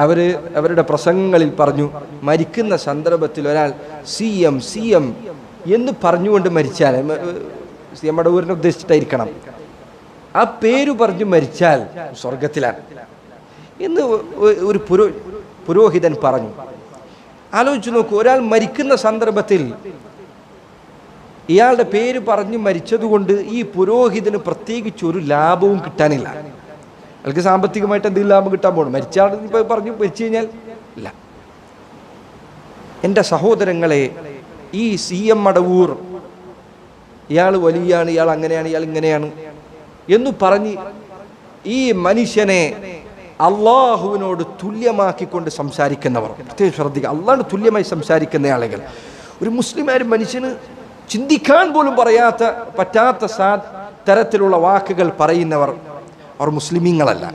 അവരുടെ പ്രസംഗങ്ങളിൽ പറഞ്ഞു, മരിക്കുന്ന സന്ദർഭത്തിൽ ഒരാൾ CM എന്ന് പറഞ്ഞുകൊണ്ട് മരിച്ചാൽ, CM മടവൂരിനെ ഉദ്ദേശിച്ചിട്ടായിരിക്കണം, ആ പേര് പറഞ്ഞു മരിച്ചാൽ സ്വർഗത്തിലാണ് എന്ന് ഒരു പുരോഹിതൻ പറഞ്ഞു. ആലോചിച്ച് നോക്കൂ, ഒരാൾ മരിക്കുന്ന സന്ദർഭത്തിൽ ഇയാളുടെ പേര് പറഞ്ഞു മരിച്ചതുകൊണ്ട് ഈ പുരോഹിതന് പ്രത്യേകിച്ച് ഒരു ലാഭവും കിട്ടാനില്ല. അയാൾക്ക് സാമ്പത്തികമായിട്ട് എന്തെങ്കിലും ലാഭം കിട്ടാൻ പോകണം. മരിച്ചാൾ പറഞ്ഞു മരിച്ചു കഴിഞ്ഞാൽ ഇല്ല. എൻ്റെ സഹോദരങ്ങളെ, ഈ CM മടവൂർ ഇയാൾ വലിയാണ്, ഇയാൾ അങ്ങനെയാണ്, ഇയാൾ ഇങ്ങനെയാണ് എന്ന് പറഞ്ഞ് ഈ മനുഷ്യനെ അള്ളാഹുവിനോട് തുല്യമാക്കിക്കൊണ്ട് സംസാരിക്കുന്നവർ, പ്രത്യേകം ശ്രദ്ധിക്കുക, അള്ളാഹുവിന് തുല്യമായി സംസാരിക്കുന്ന ആളുകൾ, ഒരു മുസ്ലിമായ മനുഷ്യന് ചിന്തിക്കാൻ പോലും പറ്റാത്ത തരത്തിലുള്ള വാക്കുകൾ പറയുന്നവർ, അവർ മുസ്ലിമീങ്ങളല്ല,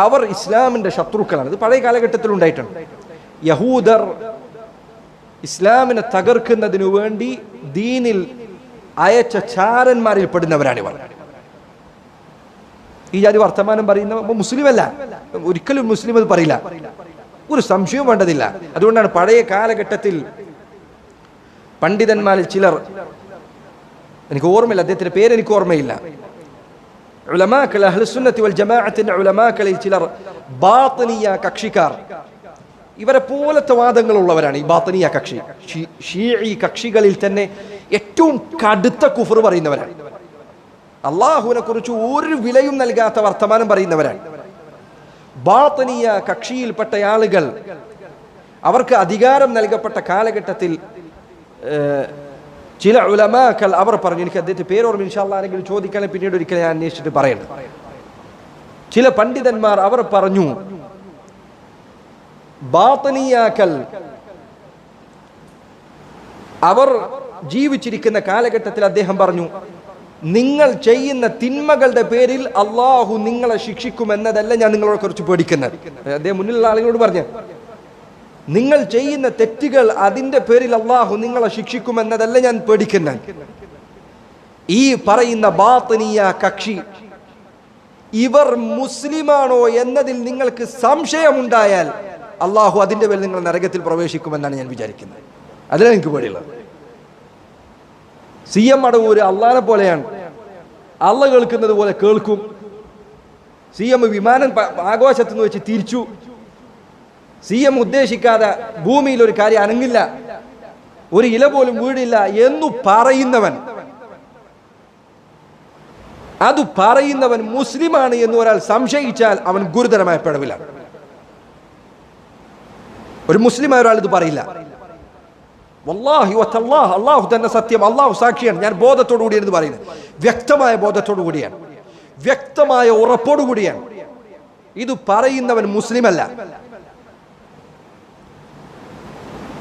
അവർ ഇസ്ലാമിൻ്റെ ശത്രുക്കളാണ്. ഇത് പഴയ കാലഘട്ടത്തിൽ ഉണ്ടായിട്ടുണ്ട്. യഹൂദർ ഇസ്ലാമിനെ തകർക്കുന്നതിനു വേണ്ടി ദീനിൽ അയച്ച ചാരന്മാരിൽ പെടുന്നവരാണിവർ. ഈ ജാതി വർത്തമാനം പറയുന്ന മുസ്ലിമല്ല, ഒരിക്കലും മുസ്ലിം അത് പറയില്ല, ഒരു സംശയവും വേണ്ടതില്ല. അതുകൊണ്ടാണ് പഴയ കാലഘട്ടത്തിൽ പണ്ഡിതന്മാരിൽ ചിലർ, എനിക്ക് ഓർമ്മയില്ല, അദ്ദേഹത്തിന്റെ പേര് എനിക്ക് ഓർമ്മയില്ല, ഉലമാക്കൾ, അഹ്ലുസുന്നത്തി വൽ ജമാഅത്തിന്റെ ഉലമാക്കളിൽ ചിലർ ബാത്തിനിയ കക്ഷിക്കാർ, ഇവരെ പോലത്തെ വാദങ്ങളുള്ളവരാണ്. ഈ ബാത്തിനിയ കക്ഷി, ഷീഈ കക്ഷികളിൽ തന്നെ ഏറ്റവും കടുത്ത കുഫർ പറയുന്നവരാണ്. അള്ളാഹുവിനെ കുറിച്ച് ഒരു വിലയും നൽകാത്ത വർത്തമാനം പറയുന്നവരാണ്. ബാത്തിനിയ കക്ഷിയിൽപ്പെട്ട ആളുകൾ, അവർക്ക് അധികാരം നൽകപ്പെട്ട കാലഘട്ടത്തിൽ ചില ഉലമാക്കൾ അവർ പറഞ്ഞു, എനിക്ക് അദ്ദേഹത്തെ പേരോർമ്മ ഇൻഷാ അല്ലാഹ് ആരെങ്കിലും ചോദിക്കാൻ പിന്നീട് ഒരിക്കലും ഞാൻ അന്വേഷിച്ചിട്ട് പറയണം. ചില പണ്ഡിതന്മാർ അവർ പറഞ്ഞു, ബാത്തിനിയാക്കൾ അവർ ജീവിച്ചിരിക്കുന്ന കാലഘട്ടത്തിൽ അദ്ദേഹം പറഞ്ഞു, നിങ്ങൾ ചെയ്യുന്ന തിന്മകളുടെ പേരിൽ അള്ളാഹു നിങ്ങളെ ശിക്ഷിക്കുമെന്നതല്ല ഞാൻ നിങ്ങളെ കുറിച്ച് പേടിക്കുന്നത്. അദ്ദേഹം മുന്നിലുള്ള ആളുകളോട് പറഞ്ഞു, നിങ്ങൾ ചെയ്യുന്ന തെറ്റുകൾ അതിന്റെ പേരിൽ അള്ളാഹു നിങ്ങളെ ശിക്ഷിക്കുമെന്നതല്ല ഞാൻ പേടിക്കുന്നത്. ഈ പറയുന്ന ബാത്തിനിയ കക്ഷി ഇവർ മുസ്ലിമാണോ എന്നതിൽ നിങ്ങൾക്ക് സംശയമുണ്ടായാൽ അള്ളാഹു അതിന്റെ പേരിൽ നിങ്ങൾ നരകത്തിൽ പ്രവേശിക്കുമെന്നാണ് ഞാൻ വിചാരിക്കുന്നത്. അതിലാണ് എനിക്ക് പേടിയുള്ളത്. CM മടവൂര് അള്ളാനെ പോലെയാണ്, അള്ള കേൾക്കുന്നത് പോലെ കേൾക്കും. CM വിമാനം ആഘോഷത്തിൽ നിന്ന് വെച്ച് തിരിച്ചു. CM ഉദ്ദേശിക്കാതെ ഭൂമിയിൽ ഒരു കാര്യം അനങ്ങില്ല, ഒരു ഇല പോലും വീടില്ല എന്നു പറയുന്നവൻ മുസ്ലിമാണ് എന്ന് ഒരാൾ സംശയിച്ചാൽ അവൻ ഗുരുതരമായ പിഴവിലാണ്. ഒരു മുസ്ലിമായ ഒരാൾ ഇത് പറയില്ല. വല്ലാഹി വതല്ലാഹ്, അള്ളാഹു തന്നെ സത്യം, അള്ളാഹു സാക്ഷിയാണ്, ഞാൻ ബോധത്തോടു കൂടിയാണ് ഇത് പറയുന്നത്. വ്യക്തമായ ബോധത്തോടു കൂടിയാണ്, വ്യക്തമായ ഉറപ്പോടു കൂടിയാണ്. ഇത് പറയുന്നവൻ മുസ്ലിമല്ല.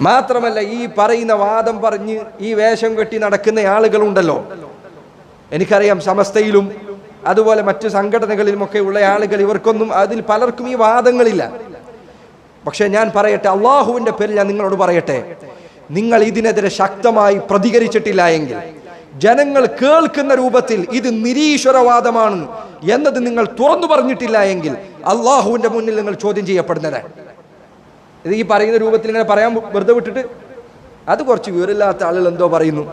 മാത്രമല്ല, ഈ പറയുന്ന വാദം പറഞ്ഞ് ഈ വേഷം കെട്ടി നടക്കുന്ന ആളുകളുണ്ടല്ലോ, എനിക്കറിയാം സമസ്തയിലും അതുപോലെ മറ്റു സംഘടനകളിലുമൊക്കെ ഉള്ള ആളുകൾ, ഇവർക്കൊന്നും അതിൽ പലർക്കും ഈ വാദങ്ങളില്ല. പക്ഷെ ഞാൻ പറയട്ടെ, അള്ളാഹുവിന്റെ പേരിൽ ഞാൻ നിങ്ങളോട് പറയട്ടെ, നിങ്ങൾ ഇതിനെതിരെ ശക്തമായി പ്രതികരിച്ചിട്ടില്ല എങ്കിൽ, ജനങ്ങൾ കേൾക്കുന്ന രൂപത്തിൽ ഇത് നിരീശ്വരവാദമാണ് എന്നത് നിങ്ങൾ തുറന്നു പറഞ്ഞിട്ടില്ല എങ്കിൽ, അള്ളാഹുവിന്റെ മുന്നിൽ നിങ്ങൾ ചോദ്യം ചെയ്യപ്പെടുന്നതാണ്. ഇത് ഈ പറയുന്ന രൂപത്തിൽ ഇങ്ങനെ പറയാൻ വെറുതെ വിട്ടിട്ട് അത് കുറച്ച് വിവരമില്ലാത്ത ആളുകൾ എന്തോ പറയുന്നു,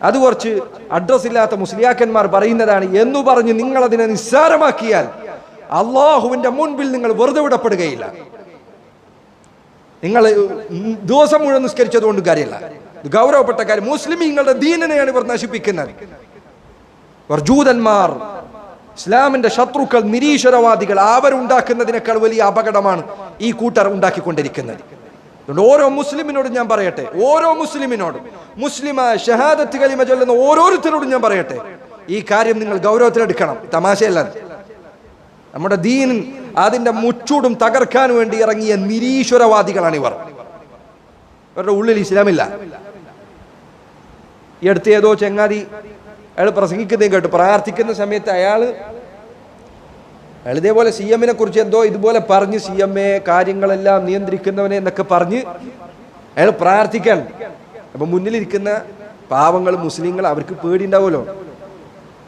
അത് കുറച്ച് അഡ്രസ് ഇല്ലാത്ത മുസ്ലിയാക്കന്മാർ പറയുന്നതാണ് എന്ന് പറഞ്ഞ് നിങ്ങൾ അതിനെ നിസ്സാരമാക്കിയാൽ അള്ളാഹുവിന്റെ മുൻപിൽ നിങ്ങൾ വെറുതെ വിടപ്പെടുകയില്ല. നിങ്ങൾ ദിവസം മുഴുവൻ നിസ്കരിച്ചതുകൊണ്ട് കാര്യമല്ല, ഇത് ഗൗരവപ്പെട്ട കാര്യം. മുസ്ലിമീങ്ങളുടെ ദീനിനെയാണ് ഇവർ നശിപ്പിക്കുന്നത്. ഇവർ ജൂതന്മാർ, ഇസ്ലാമിന്റെ ശത്രുക്കൾ, നിരീശ്വരവാദികൾ, അവരുണ്ടാക്കുന്നതിനേക്കാൾ വലിയ അപകടമാണ് ഈ കൂട്ടർ ഉണ്ടാക്കിക്കൊണ്ടിരിക്കുന്നത്. അതുകൊണ്ട് ഓരോ മുസ്ലിമിനോടും ഞാൻ പറയട്ടെ, ഓരോ മുസ്ലിമിനോടും, മുസ്ലിമായ ഷഹാദത്ത് കലിമ ചൊല്ലുന്ന ഓരോരുത്തരോടും ഞാൻ പറയട്ടെ, ഈ കാര്യം നിങ്ങൾ ഗൗരവത്തിലെടുക്കണം. തമാശയല്ല. നമ്മുടെ ദീൻ അതിന്റെ മുച്ചൂടും തകർക്കാൻ വേണ്ടി ഇറങ്ങിയ നിരീശ്വരവാദികളാണ് ഇവർ. ഇവരുടെ ഉള്ളിൽ ഇസ്ലാമില്ല. ഈ അടുത്ത് ഏതോ ചെങ്ങാതി അയാൾ പ്രസംഗിക്കുന്നതും കേട്ടു. പ്രാർത്ഥിക്കുന്ന സമയത്ത് അയാൾ ഇതേപോലെ CM-നെ കുറിച്ച് എന്തോ ഇതുപോലെ പറഞ്ഞ്, CM കാര്യങ്ങളെല്ലാം നിയന്ത്രിക്കുന്നവനെ എന്നൊക്കെ പറഞ്ഞ് അയാൾ പ്രാർത്ഥിക്കാൻ. അപ്പൊ മുന്നിലിരിക്കുന്ന പാവങ്ങൾ മുസ്ലിങ്ങൾ, അവർക്ക് പേടി ഉണ്ടാവുമല്ലോ,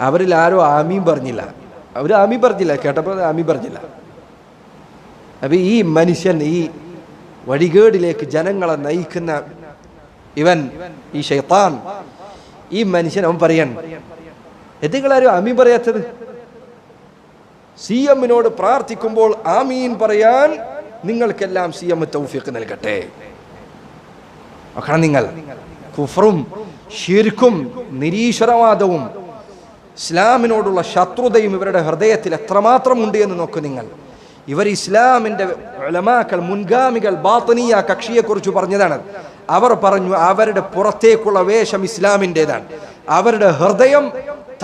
അവരിൽ ആരോ ആമീൻ പറഞ്ഞില്ല. അവർ ആമീൻ പറഞ്ഞില്ല, കേട്ടപ്പോൾ ആമീൻ പറഞ്ഞില്ല. അപ്പൊ ഈ മനുഷ്യൻ ഈ വഴികേടിലേക്ക് ജനങ്ങളെ നയിക്കുന്ന ഈ ശൈത്താൻ, ഈ മനുഷ്യൻ അവൻ പറയാൻ എന്തെങ്കിലും ആമീൻ പറയാത്തത്? CM പ്രാർത്ഥിക്കുമ്പോൾ ആമീൻ പറയാൻ നിങ്ങൾക്കെല്ലാം CM തൗഫീഖ് നൽകട്ടെ. നിങ്ങൾ കുഫറും ശിർക്കും നിരീശ്വരവാദവും ഇസ്ലാമിനോടുള്ള ശത്രുതയും ഇവരുടെ ഹൃദയത്തിൽ എത്രമാത്രം ഉണ്ട് എന്ന് നോക്കൂ നിങ്ങൾ. ഇവർ ഇസ്ലാമിന്റെ ഉലമാക്കൾ, മുൻഗാമികൾ ബാത്തിനിയ കക്ഷിയെക്കുറിച്ച് പറഞ്ഞതാണ്. അവർ പറഞ്ഞു അവരുടെ പുറത്തേക്കുള്ള വേഷം ഇസ്ലാമിൻ്റെതാണ്, അവരുടെ ഹൃദയം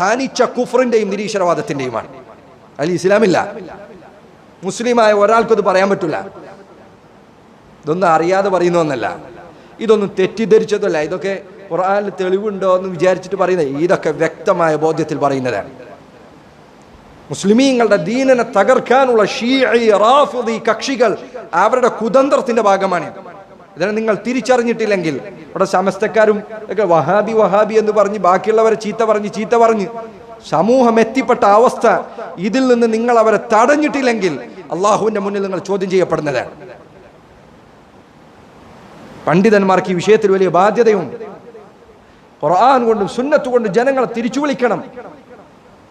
താനിച്ച കുഫറിന്റെയും നിരീശ്വരവാദത്തിന്റെയുമാണ്. അതിൽ ഇസ്ലാമില്ല. മുസ്ലിമായ ഒരാൾക്കത് പറയാൻ പറ്റില്ല. ഇതൊന്നും അറിയാതെ പറയുന്നൊന്നല്ല, ഇതൊന്നും തെറ്റിദ്ധരിച്ചതല്ല. ഇതൊക്കെ ഖുർആനിൽ തെളിവുണ്ടോ എന്ന് വിചാരിച്ചിട്ട് പറയുന്നത്, ഇതൊക്കെ വ്യക്തമായ ബോധ്യത്തിൽ പറയുന്നതാണ്. മുസ്ലിമീങ്ങളുടെ ദീനിനെ തകർക്കാനുള്ള ഷീഈ റാഫിദി കക്ഷികൾ അവരുടെ കുതന്ത്രത്തിന്റെ ഭാഗമാണ്. ഇതിനെ നിങ്ങൾ തിരിച്ചറിഞ്ഞിട്ടില്ലെങ്കിൽ ഇവിടെ സമസ്തക്കാരും ഒക്കെ വഹാബി എന്ന് പറഞ്ഞ് ബാക്കിയുള്ളവരെ ചീത്ത പറഞ്ഞ് സമൂഹം എത്തിപ്പെട്ട അവസ്ഥ, ഇതിൽ നിന്ന് നിങ്ങൾ അവരെ തടഞ്ഞിട്ടില്ലെങ്കിൽ അള്ളാഹുവിന്റെ മുന്നിൽ നിങ്ങൾ ചോദ്യം ചെയ്യപ്പെടുന്നതാണ്. പണ്ഡിതന്മാർക്ക് ഈ വിഷയത്തിൽ വലിയ ബാധ്യതയുണ്ട്. ഖുർആൻ കൊണ്ടും സുന്നത്ത് കൊണ്ടും ജനങ്ങളെ തിരിച്ചു വിളിക്കണം.